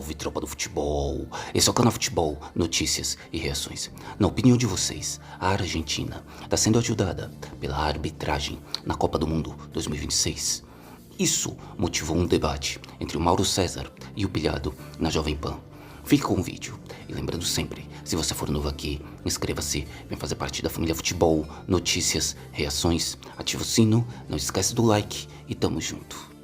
Salve, tropa do futebol! Esse é o canal Futebol, notícias e reações. Na opinião de vocês, a Argentina está sendo ajudada pela arbitragem na Copa do Mundo 2026. Isso motivou um debate entre o Mauro César e o Pilhado na Jovem Pan. Fique com o vídeo. E lembrando sempre, se você for novo aqui, inscreva-se, vem fazer parte da família Futebol, notícias, reações, ativa o sino, não esquece do like e tamo junto.